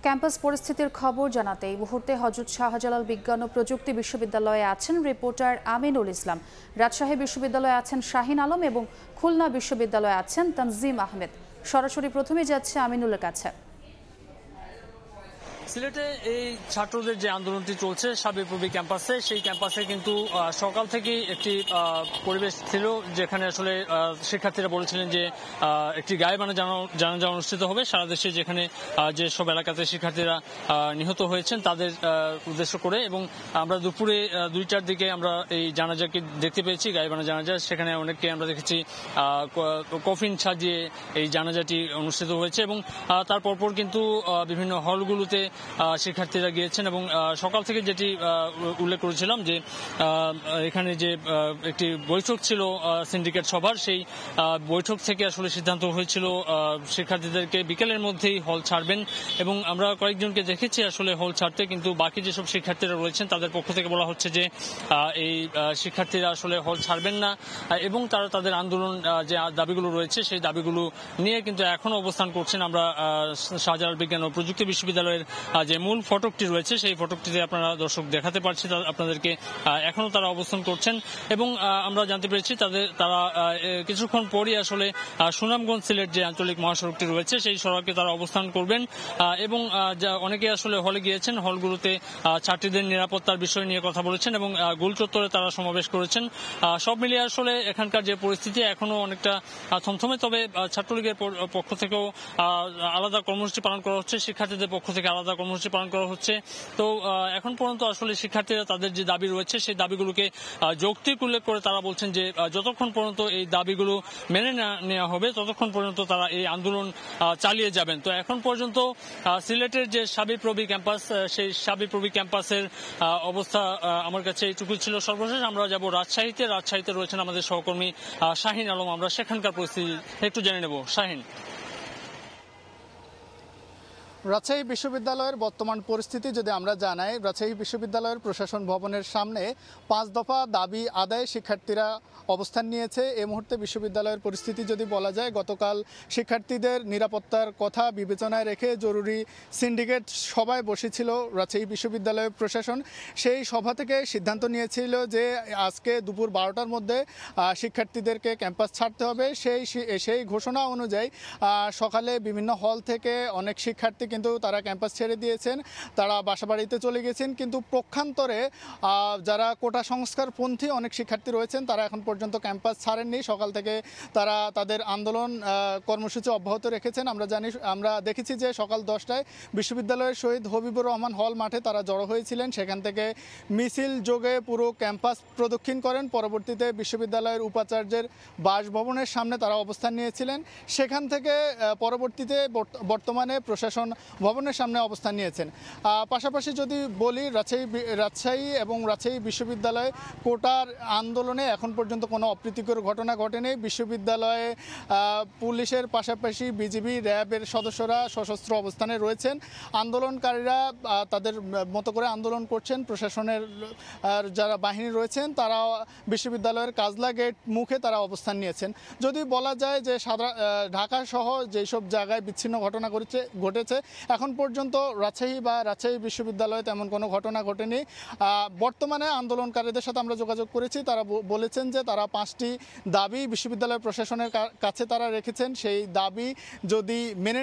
Campus পরিস্থিতির খবর জানাতে এই মুহূর্তে হযরত শাহজালাল বিজ্ঞান ও প্রযুক্তি বিশ্ববিদ্যালয়ে আছেন রিপোর্টার আমিনুল ইসলাম। রাজশাহী বিশ্ববিদ্যালয়ে আছেন শাহিন আলম এবং খুলনা বিশ্ববিদ্যালয়ে আছেন তানজিম আহমেদ। সরাসরি প্রথমে যাচ্ছে আমিনুলের কাছে। সিলেটে এই ছাত্রদের যে আন্দোলনটি চলছে সাবিপ্রবি ক্যাম্পাসে, সেই ক্যাম্পাসে কিন্তু সকাল থেকেই একটি পরিবেশ ছিল যেখানে আসলে শিক্ষার্থীরা বলেছিলেন যে একটি গায়েবানা জানাজা অনুষ্ঠিত হবে সারা দেশে, যেখানে যে সব এলাকাতে শিক্ষার্থীরা নিহত হয়েছেন তাদের উদ্দেশ্য করে। এবং আমরা দুপুরে 2টার দিকে আমরা এই জানাজাকে দেখতে পেয়েছি, গায়েবানা জানাজা। সেখানে অনেককে আমরা দেখেছি কফিন সাজিয়ে এই জানাজাটি অনুষ্ঠিত হয়েছে এবং তার পরপর কিন্তু বিভিন্ন হলগুলোতে শিক্ষার্থীরা গিয়েছেন। এবং সকাল থেকে যেটি উল্লেখ করেছিলাম যে এখানে যে একটি বৈঠক ছিল সিন্ডিকেট সভার, সেই বৈঠক থেকে আসলে সিদ্ধান্ত হয়েছিল শিক্ষার্থীদেরকে বিকেলের মধ্যেই হল ছাড়বেন। এবং আমরা কয়েকজনকে দেখেছি আসলে হল ছাড়তে, কিন্তু বাকি যেসব শিক্ষার্থীরা রয়েছেন তাদের পক্ষ থেকে বলা হচ্ছে যে এই শিক্ষার্থীরা আসলে হল ছাড়বেন না এবং তারা তাদের আন্দোলন যে দাবিগুলো রয়েছে সেই দাবিগুলো নিয়ে কিন্তু এখনো অবস্থান করছেন। আমরা শাহজালাল বিজ্ঞান ও প্রযুক্তি বিশ্ববিদ্যালয়ের যে মূল ফটকটি রয়েছে সেই ফটকটিতে আপনারা দর্শক দেখাতে পারছি আপনাদেরকে, এখনো তারা অবস্থান করছেন। এবং আমরা জানতে পেরেছি তারা কিছুক্ষণ পরই আসলে সুনামগঞ্জ সিলেট যে আঞ্চলিক মহাসড়কটি রয়েছে সেই সড়কে তারা অবস্থান করবেন। এবং অনেকে আসলে হলে গিয়েছেন, হলগুলোতে ছাত্রীদের নিরাপত্তার বিষয় নিয়ে কথা বলেছেন এবং গোল চত্বরে তারা সমাবেশ করেছেন। সব মিলিয়ে আসলে এখানকার যে পরিস্থিতি এখনো অনেকটা থমথমে, তবে ছাত্রলীগের পক্ষ থেকেও আলাদা কর্মসূচি পালন করা হচ্ছে, শিক্ষার্থীদের পক্ষ থেকে আলাদা কর্মসূচি পালন করা হচ্ছে। তো এখন পর্যন্ত আসলে শিক্ষার্থীরা তাদের যে দাবি রয়েছে সেই দাবিগুলোকে যৌক্তিক উল্লেখ করে তারা বলছেন যে যতক্ষণ পর্যন্ত এই দাবিগুলো মেনে নেওয়া হবে ততক্ষণ পর্যন্ত তারা এই আন্দোলন চালিয়ে যাবেন। তো এখন পর্যন্ত সিলেটের যে সাবিপ্রবি ক্যাম্পাস, সেই সাবিপ্রবি ক্যাম্পাসের অবস্থা আমার কাছে এইটুকু ছিল সর্বশেষ। আমরা যাব রাজশাহীতে রয়েছেন আমাদের সহকর্মী শাহিন আলম, আমরা সেখানকার পরিস্থিতি একটু জেনে নেব। শাহিন। রাজশাহী বিশ্ববিদ্যালয়ের বর্তমান পরিস্থিতি যদি আমরা জানাই, রাজশাহী বিশ্ববিদ্যালয়ের প্রশাসন ভবনের সামনে 5 দফা দাবি আদায়ে শিক্ষার্থীরা অবস্থান নিয়েছে। এই মুহূর্তে বিশ্ববিদ্যালয়ের পরিস্থিতি যদি বলা যায়, গতকাল শিক্ষার্থীদের নিরাপত্তার কথা বিবেচনায় রেখে জরুরি সিন্ডিকেট সভায় বসেছিল রাজশাহী বিশ্ববিদ্যালয়ের প্রশাসন। সেই সভা থেকে সিদ্ধান্ত নিয়েছিল যে আজকে দুপুর 12টার মধ্যে শিক্ষার্থীদেরকে ক্যাম্পাস ছাড়তে হবে। সেই ঘোষণা অনুযায়ী সকালে বিভিন্ন হল থেকে অনেক শিক্ষার্থী কিন্তু তারা ক্যাম্পাস ছেড়ে দিয়েছেন, তারা বাসাবাড়িতে চলে গেছেন। কিন্তু পক্ষান্তরে যারা কোটা সংস্কারপন্থী অনেক শিক্ষার্থী রয়েছেন তারা এখন পর্যন্ত ক্যাম্পাস ছাড়েননি। সকাল থেকে তারা তাদের আন্দোলন কর্মসূচি অব্যাহত রেখেছেন। আমরা দেখেছি যে সকাল 10টায় বিশ্ববিদ্যালয়ের শহীদ হবিবুর রহমান হল মাঠে তারা জড়ো হয়েছিলেন। সেখান থেকে মিছিল যোগে পুরো ক্যাম্পাস প্রদক্ষিণ করেন। পরবর্তীতে বিশ্ববিদ্যালয়ের উপাচার্যের বাসভবনের সামনে তারা অবস্থান নিয়েছিলেন। সেখান থেকে পরবর্তীতে বর্তমানে প্রশাসন ভবনের সামনে অবস্থান নিয়েছেন। পাশাপাশি যদি বলি, রাজশাহী এবং রাজশাহী বিশ্ববিদ্যালয়ে কোটার আন্দোলনে এখন পর্যন্ত কোনো অপ্রীতিকর ঘটনা ঘটেনি। বিশ্ববিদ্যালয়ে পুলিশের পাশাপাশি বিজিবি, র্যাবের সদস্যরা সশস্ত্র অবস্থানে রয়েছেন। আন্দোলনকারীরা তাদের মতো করে আন্দোলন করছেন। প্রশাসনের যারা বাহিনী রয়েছেন তারা বিশ্ববিদ্যালয়ের কাজলা গেট মুখে তারা অবস্থান নিয়েছেন। যদি বলা যায় যে ঢাকা সহ যেসব জায়গায় বিচ্ছিন্ন ঘটনা ঘটেছে, এখন পর্যন্ত রাজশাহী বিশ্ববিদ্যালয়ে তেমন কোনো ঘটনা ঘটেনি। বর্তমানে আন্দোলনকারীদের সাথে আমরা যোগাযোগ করেছি, তারা বলেছেন যে তারা 5টি দাবি বিশ্ববিদ্যালয় প্রশাসনের কাছে তারা রেখেছেন। সেই দাবি যদি মেনে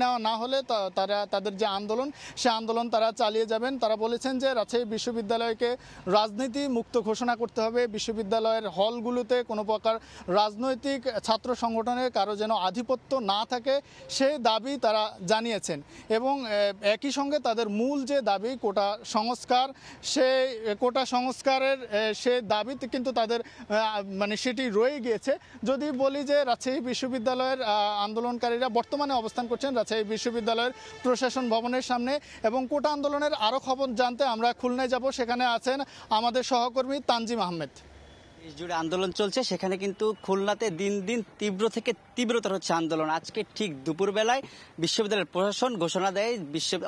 নেওয়া না হলে তারা তাদের যে আন্দোলন সে আন্দোলন তারা চালিয়ে যাবেন। তারা বলেছেন যে রাজশাহী বিশ্ববিদ্যালয়কে রাজনীতি মুক্ত ঘোষণা করতে হবে, বিশ্ববিদ্যালয়ের হলগুলোতে কোনো প্রকার রাজনৈতিক ছাত্র সংগঠনের কারো যেন আধিপত্য না থাকে, সেই দাবি তারা জানিয়েছেন। এবং একই সঙ্গে তাদের মূল যে দাবি কোটা সংস্কার, সেই কোটা সংস্কারের সে দাবিতে কিন্তু তাদের সেটি রয়ে গিয়েছে। যদি বলি যে রাজশাহী বিশ্ববিদ্যালয়ের আন্দোলনকারীরা বর্তমানে অবস্থান করছেন রাজশাহী বিশ্ববিদ্যালয়ের প্রশাসন ভবনের সামনে। এবং কোটা আন্দোলনের আরও খবর জানতে আমরা খুলনায় যাব, সেখানে আছেন আমাদের সহকর্মী তানজিম আহমেদ। জুড়ে আন্দোলন চলছে, সেখানে কিন্তু খুলনাতে দিন দিন তীব্র থেকে তীব্রতর হচ্ছে আন্দোলন। আজকে ঠিক দুপুরবেলায় বিশ্ববিদ্যালয়ের প্রশাসন ঘোষণা দেয়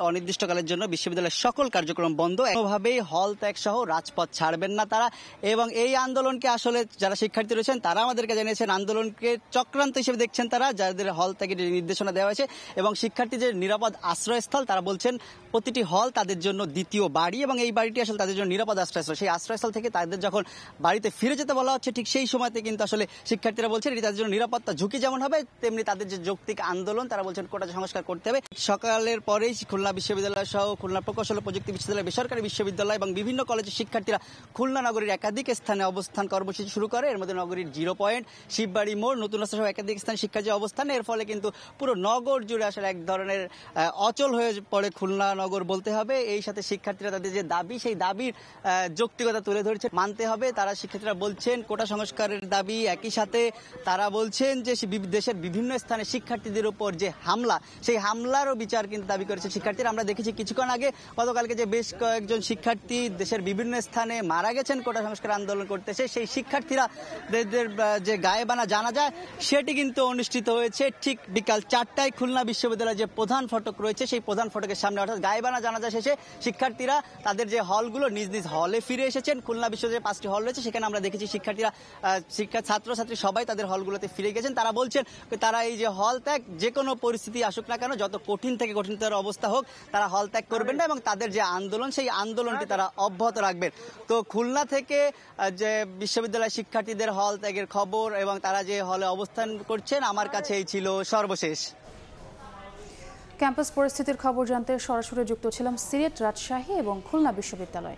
অনির্দিষ্টকালের জন্য বিশ্ববিদ্যালয়ের সকল কার্যক্রম বন্ধ। কোনোভাবেই হল ত্যাগ সহ রাজপথ ছাড়বেন না তারা। এবং এই আন্দোলনকে আসলে যারা শিক্ষার্থী রয়েছেন তারা আমাদেরকে জানিয়েছেন আন্দোলনকে চক্রান্ত হিসেবে দেখছেন তারা, যাদের হল ত্যাগের নির্দেশনা দেওয়া হয়েছে এবং শিক্ষার্থীদের নিরাপদ আশ্রয়স্থল তারা বলছেন প্রতিটি হল তাদের জন্য দ্বিতীয় বাড়ি এবং এই বাড়িটি আসলে তাদের জন্য নিরাপদ আশ্রয়স্থল। সেই আশ্রয়স্থল থেকে তাদের যখন বাড়িতে ফিরে যেতে বলা হচ্ছে ঠিক সেই সময়তে কিন্তু আসলে শিক্ষার্থীরা বলছেন এটি তাদের জন্য নিরাপত্তা ঝুঁকি যেমন হবে তেমনি তাদের যে যৌক্তিক আন্দোলন তারা বলছেন কোটা সংস্কার করতে হবে। সকালের পরেই খুলনা বিশ্ববিদ্যালয় সহ খুলনা প্রকৌশল ও প্রযুক্তি বিশ্ববিদ্যালয়, বেসরকারি বিশ্ববিদ্যালয় এবং বিভিন্ন কলেজের শিক্ষার্থীরা খুলনা নগরীর একাধিক স্থানে অবস্থান কর্মসূচি শুরু করে। এর মধ্যে নগরীর 0 পয়েন্ট, শিববাড়ি মোড়, নতুন রাস্তা সহ একাধিক স্থানে শিক্ষার্থী অবস্থান। এর ফলে কিন্তু পুরো নগর জুড়ে আসলে এক ধরনের অচল হয়ে পড়ে খুলনা নগর বলতে হবে। এই সাথে শিক্ষার্থীরা তাদের যে দাবি সেই দাবির যৌক্তিকতা তুলে ধরেছে, মানতে হবে। তারা শিক্ষার্থীরা বলছেন কোটা সংস্কারের দাবি, একই সাথে তারা বলছেন যে দেশের বিভিন্ন স্থানে শিক্ষার্থীদের উপর যে হামলা সেই হামলারও বিচার কিন্তু দাবি করেছে শিক্ষার্থীরা। আমরা দেখেছি কিছুক্ষণ আগে গতকালকে যে বেশ কয়েকজন শিক্ষার্থী দেশের বিভিন্ন স্থানে মারা গেছেন কোটা সংস্কার আন্দোলন করতেছে, সেই শিক্ষার্থীরা যে গায়েবানা জানাজা সেটি কিন্তু অনুষ্ঠিত হয়েছে ঠিক বিকাল 4টায় খুলনা বিশ্ববিদ্যালয়ের যে প্রধান ফটক রয়েছে সেই প্রধান ফটকের সামনে। অর্থাৎ গায়েবানা জানাজা শেষে শিক্ষার্থীরা তাদের যে হলগুলো নিজ নিজ হলে ফিরে এসেছেন। খুলনা বিশ্ববিদ্যালয়ের 5টি হল রয়েছে, সেখানে আমরা দেখেছি শিক্ষার্থীরা ছাত্রছাত্রী সবাই তাদের হলগুলোতে ফিরে গেছেন। তারা বলছেন তারা এই যে হল ত্যাগ যে কোনো পরিস্থিতি আসুক না কেন, যত কঠিন থেকে কঠিনতর অবস্থা হোক তারা হল ত্যাগ করবেন না এবং তাদের যে আন্দোলন সেই আন্দোলনটি তারা অব্যাহত রাখবেন। তো খুলনা থেকে যে বিশ্ববিদ্যালয় শিক্ষার্থীদের হল ত্যাগের খবর এবং তারা যে হলে অবস্থান করছেন আমার কাছে এই ছিল সর্বশেষ। ক্যাম্পাস পরিস্থিতির খবর জানতে সরাসরি যুক্ত ছিলাম সিলেট, রাজশাহী এবং খুলনা বিশ্ববিদ্যালয়।